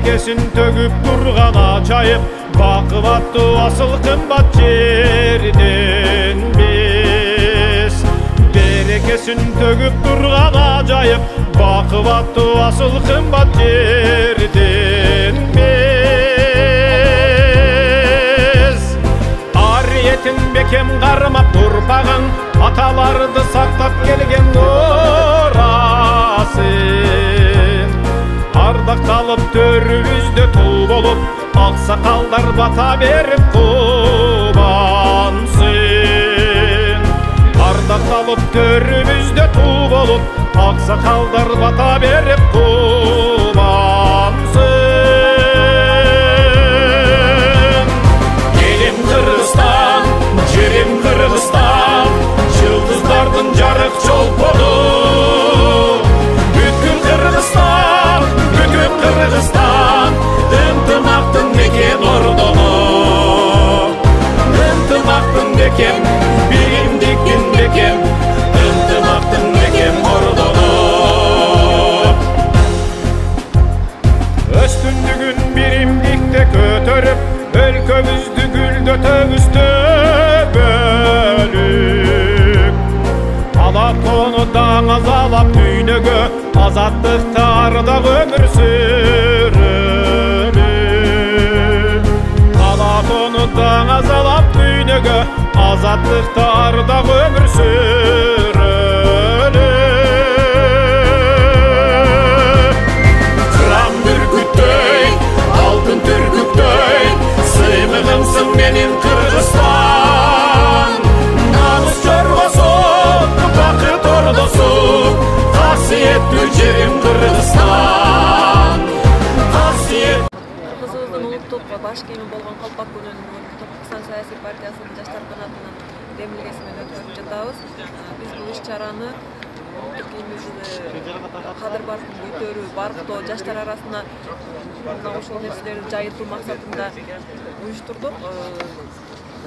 берекесин төгүп турган ачайып, бакып аттуу асыл кымбат жерден биз. Берекесин төгүп турган ажайып, бакып аттуу асыл кымбат жерден биз. Арыетин бекем кармап турпагың, аталарды сактап келген нурасын. Ардакталып төрүбүздө тул болуп, аксакалдар бата берип кубансын. Ардакталып төрүбүздө тул болуп, аксакалдар бата берип кубансын. Элим Кыргызстан, жерим Кыргызстан, жылдыздардын жарык чолпону. Бүткүл Кыргызстан, бүтүн Кыргызстан, ынтымактын бекем ордону. Ынтымактын бекем, биримдиктин бекем, ынтымактын бекем ордону. Өстүндүгүн биримдикте көтөрүп, өлкөбүздү гүлдөтөбүз бөлүк. Алатону даңазалап дүйнөгө, азаттыкта ардак өмүр сүрөлүк. Алатону даңазалап дүйнөгө, азаттыкта ардак өмүр сүрөлүк. Кырам бүркүттөй, алтын түркүктөй, сыймыгымсың менин Кыргызстан. Намыс жоргосу, бакыт ордосу, касиеттүү жерим Кыргызстан. Кыргызыбыздын улуттук баш кийими болгон калпак күнүн Түркмөнстан саясий партиясынын жаштар канатынын демилгеси менен өткөрүп жатабыз. Биз бул иш-чараны улуттук кийимибизди кадыр баркын көтөрүү, барктоо, жаштар арасына ошол нерселерди жайылтуу максатында уюштурдук.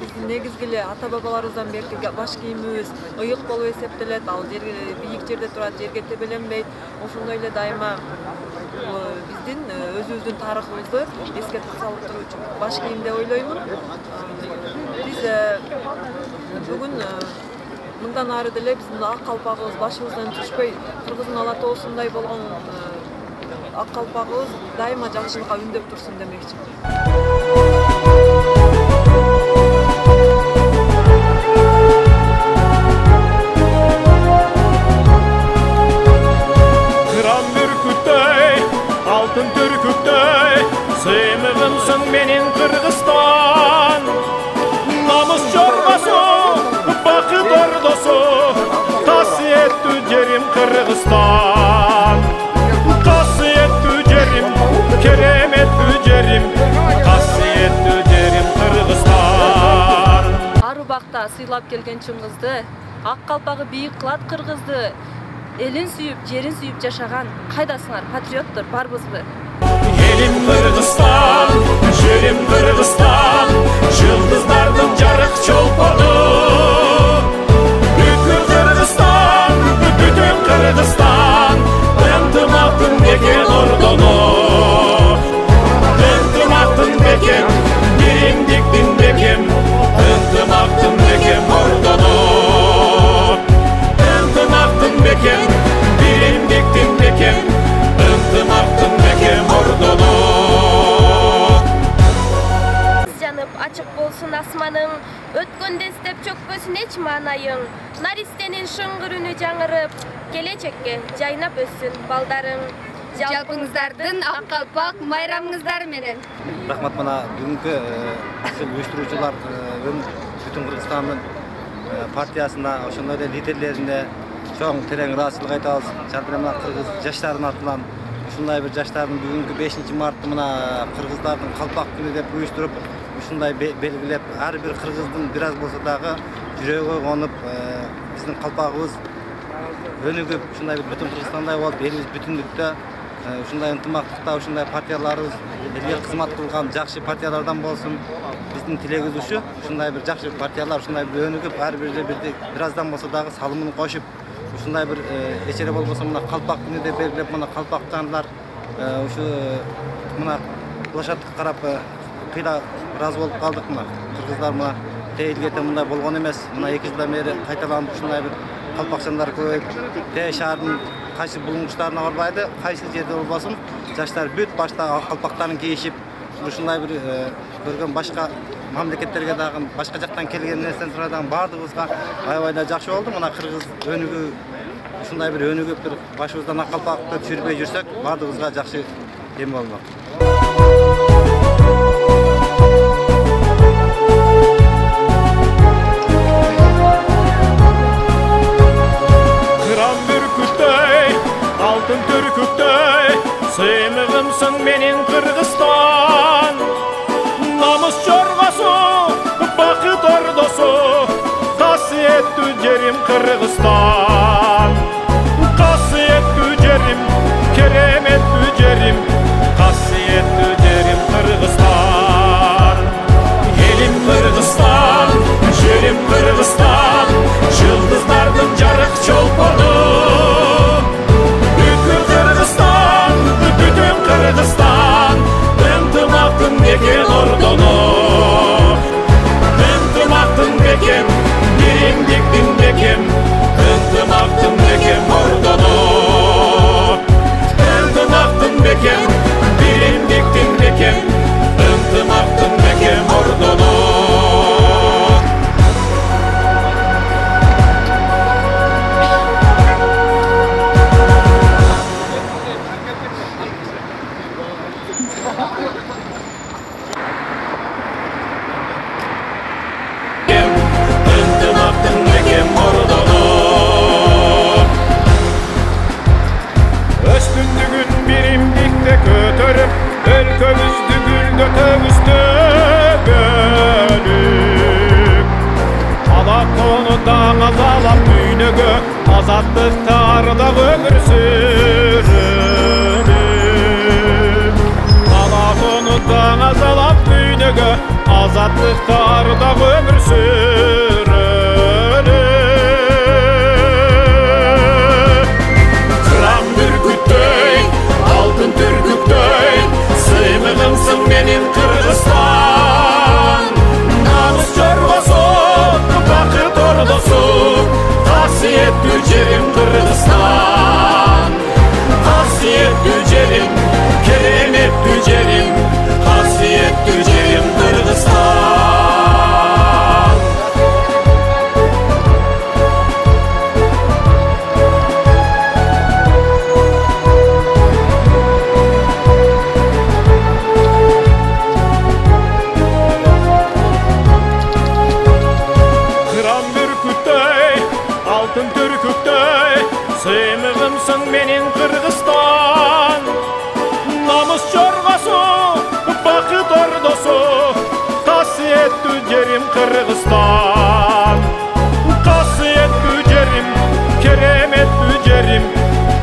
Биздин негизги эле ата бабаларыбыздан берки баш кийимибиз ыйык болуп эсептелет, ал бийик жерде турат, жерге тебеленбейт. Ошондой эле дайыма биздин өзүбүздүн тарыхыбызды эскертип салып туруучу баш кийим деп ойлоймун. Биз бүгүн мындан ары деле биздин ак калпагыбыз башыбыздан түшпөй, Кыргыздын ала тоосундай болгон ак калпагыбыз дайыма жакшылыкка үндөп турсун демекчи. Кырам бүркүттөй, алтын түркүктөй, сыймыгымсың менин Кыргызстан. Намыс жоргосу, бакыт ордосу, касиеттүү жерим Кыргызстан. Касиеттүү жерим, кереметтүү жерим, касиеттүү жерим Кыргызстан. Ар убакта сыйлап келген чыңгызды, ак калпагы бийик кылат кыргызды. Элин сүйүп, жерин сүйүп жашаган кайдасыңар, патриоттор, барбызбы? Элим Кыргызстан, жерим Кыргызстан, жылдыздардын жарык чолпону. Бүткүл Кыргызстан, бүтүн Кыргызстан, ынтымактын бекем ордону. Ынтымактын бекем, биримдиктин бекем, ынтымактын бекем ордону. Ынтымактын бекем, биримдиктин бекем, ынтымактын бекем ордону. Жанып ачык болсун асманың, өткөндөн степ чөкпөсүн эч маанайың. Наристенин шыңгыр үнү жаңырып, келечекке жайнап өссүн балдарың. Жалпыңыздардын ак калпак майрамыңыздар менен. Рахмат, мына бүгүнкү ушул уюштуруучулардын бүтүн Кыргызстандын партиясына, ошондой эле лидерлерине чоң терең ыраазычылык айтабыз. Жалпы мына кыргыз жаштарынын атынан ушундай бир жаштардын бүгүнкү 5 мартты мына кыргыздардын калпак күнү деп уюштуруп, ушундай белгилеп, ар бир кыргыздын бир аз болсо дагы жүрөгү конуп, биздин калпагыбыз өнүгүп, ушундай бир бүтүн Кыргызстандай болуп, элибиз бүтүнлүктө, ушундай ынтымактыкта, ушундай партияларыбыз элге кызмат кылган жакшы партиялардан болсун. Биздин тилегибиз ушу, ушундай бир жакшы партиялар ушундай бир өнүгүп, ар бирде бир аздан болсо дагы салымын кошуп, ушундай бир эчере болбосо мына калпак күнү деп белгилеп, мына калпактандар Ушу мына площадка карап кыйла ыраазы болуп калдык. Мына кыргыздар мына тейилгете мындай болгон эмес. Мына 2 жылдан бери кайталанып ушундай бир калпакчандар көбөйүп, шаардын кайсы булуңуштарына барбайды, кайсы жерде болбосун, жаштар бүт башта калпактарын кийишип, ушундай бир көргөн башка мамлекеттерге дагы башка жактан келген нерсени сурайдагы баардыгыбызга аябай да жакшы болду. Мына кыргыз өнүгүү ушундай бир өнүгүп бир башыбыздан ак калпакты түшүрбөй жүрсөк, баардыгыбызга жакшы эме болмок. Kıran bürküttey, altın türküktey, sığınığımsın menin Kırgızstan. Namus çorgası, bakıt ordosu, kasiyetli yerim Kırgızstan. Kasiyetli yerim, keremetli yerim, kasiyetli yerim Kırgızstan. Elim Kırgızstan, yerim Kırgızstan, yıldızlardan jarık çolponu. Bütün Kırgızstan, bütün Kırgızstan, ıntımaktın beken ordonu. Intımaktın beken, birimdiktin beken, ıntımaktın beken ordonu. Intımaktın beken, birimdiktin beken, ıntımaktın beken ordonu. Üstündüğün birimlikte götürüp ülkemizdi güldötümüzde bölük. Alak konudan azalap büyünügü azatlıktarda ömür sürülük. Alak konudan azalap büyünügü azatlıktarda ömür sürülük. Altın türküktey, sığınığımsın benim Kırgızstan. Namus çorbası, bakıt ordosu, hasiyetli yerim Kırgızstan. Hasiyetli yerim, keremetli yerim, hasiyetli yerim Kırgızstan. Altın türküktey, sığınığımsın benim Kırgızstan. Namus çorbası, bakıt ordosu, kasiyetli yerim Kırgızstan. Kasiyetli yerim, keremetli yerim,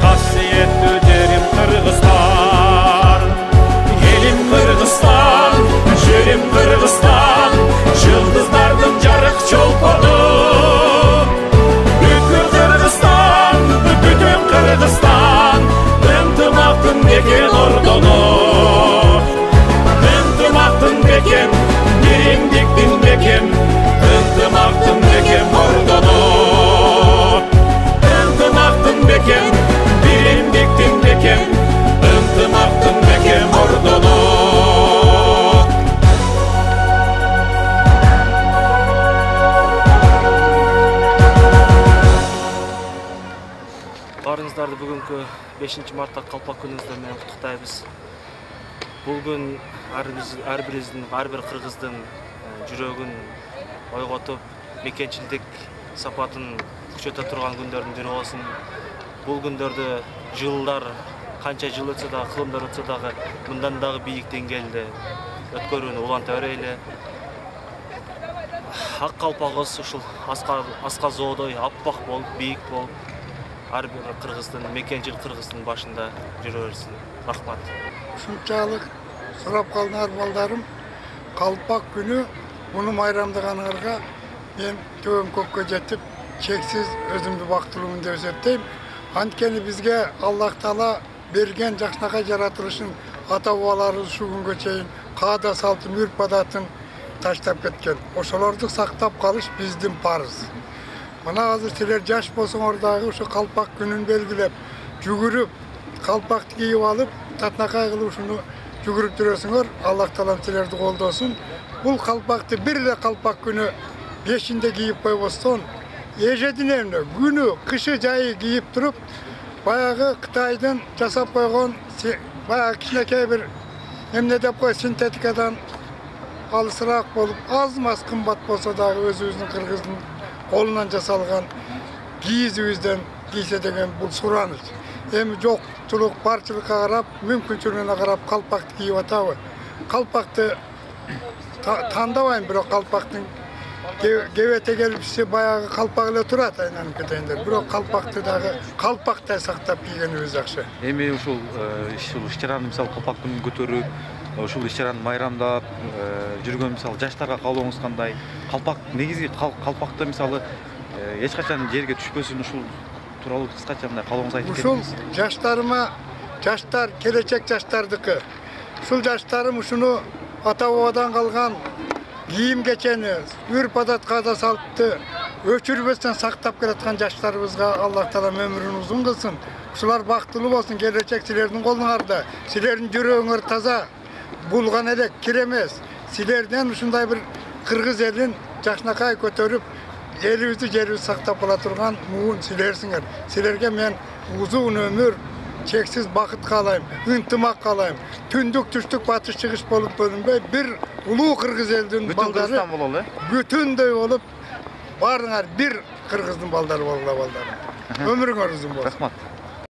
kasiyetli yerim Kırgızstan. Elim Kırgızstan, yerim Kırgızstan, yıldızlardan jarık çolponu. Kırgızstan, ıntımaktın beken ordonu. Intımaktın beken, birimdiktin beken, ıntımaktın beken ordonu. Intımaktın beken, birimdiktin beken, ıntımaktın beken ordonu. Барыңыздарды бүгүнкү 5 марта калпак күнүңүздөр менен куттуктайбыз. Бул күн ар бир кыргыздын жүрөгүн ойготуп, мекенчилдик сапатын күчөтө турган күндөрдүн бири болсун. Бул күндөрдө жылдар канча жыл өтсө дагы, кылымдар өтсө дагы мындан дагы бийик деңгээлде өткөрүүнү уланта берели. Ак калпагыбыз ушул аска зоодой аппак болуп, бийик болуп, ар бир кыргыздын, мекенчил кыргыздын башында жүрө берсин. Рахмат. Ушунчалык сурап калган балдарым, калпак күнү муну майрамдаганыңарга мен төбөм көккө жетип, чексиз өзүмдү бактылуумун деп эсептейм. Анткени бизге Аллах Таала берген жакшынакай жаратылышын ата бабаларыбыз ушул күнгө чейин каада салтын, үрп адатын таштап кеткен. Ошолорду сактап калыш биздин парыз. Мына азыр силер жаш болсоңор дагы ушу калпак күнүн белгилеп, жүгүрүп, калпакты кийип алып, татынакай кылып ушуну жүгүрүп жүрөсүңөр. Аллах таалам силерди колдосун. Бул калпакты бир эле калпак күнү кешинде кийип койбостон, эжединемне күнү, кышы жайы кийип туруп, баягы Кытайдын жасап койгон баягы кичинекей бир эмне деп кой, синтетикадан алысыраак болуп, аз-маз кымбат болсо дагы өзүбүздүн кыргыздын колунан жасалган кийизибизден кийсе деген бул сураныч. Эми жокчулук, барчылыкка карап, мүмкүнчүлүгүнө карап калпакты кийип атабы. Калпакты тандабайм, бирок калпактын кебете келипси баягы калпак эле турат, айланып кетейиндер. Бирок калпакты дагы калпактай сактап кийгенибиз жакшы. Эми ушул иш-чараны мисалы калпак күнүн көтөрүп, ушул иш-чараны майрамдап жүргөн мисалы жаштарга каалооңуз кандай? Калпак негизи калпакты мисалы эч качан жерге түшпөсүн, ушул тууралуу кыскача мындай каалооңуз айтып кетиңиз. Ушул жаштарыма, жаштар келечек жаштардыкы. Ушул жаштарым ушуну ата бабадан калган кийим кечени, үрп адат, каада салтты өчүрбөстөн сактап келаткан жаштарыбызга Аллах таалам өмүрүн узун кылсын. Ушулар бактылуу болсун, келечек силердин колуңарда. Силердин жүрөгүңөр таза, булган элек кир эмес. Силерден ушундай бир кыргыз элин жакшынакай көтөрүп, элибизди, жерибизди сактап кала турган муун силерсиңер. Силерге мен узун өмүр, чексиз бакыт каалайм, ынтымак каалайм. Түндүк, түштүк, батыш, чыгыш болуп бөлүнбөй, бир улуу кыргыз элдин балдары бүтүндөй болуп, баарыңар бир кыргыздын балдары болгула балдары. Өмүрүңөр узун болсун. Рахмат.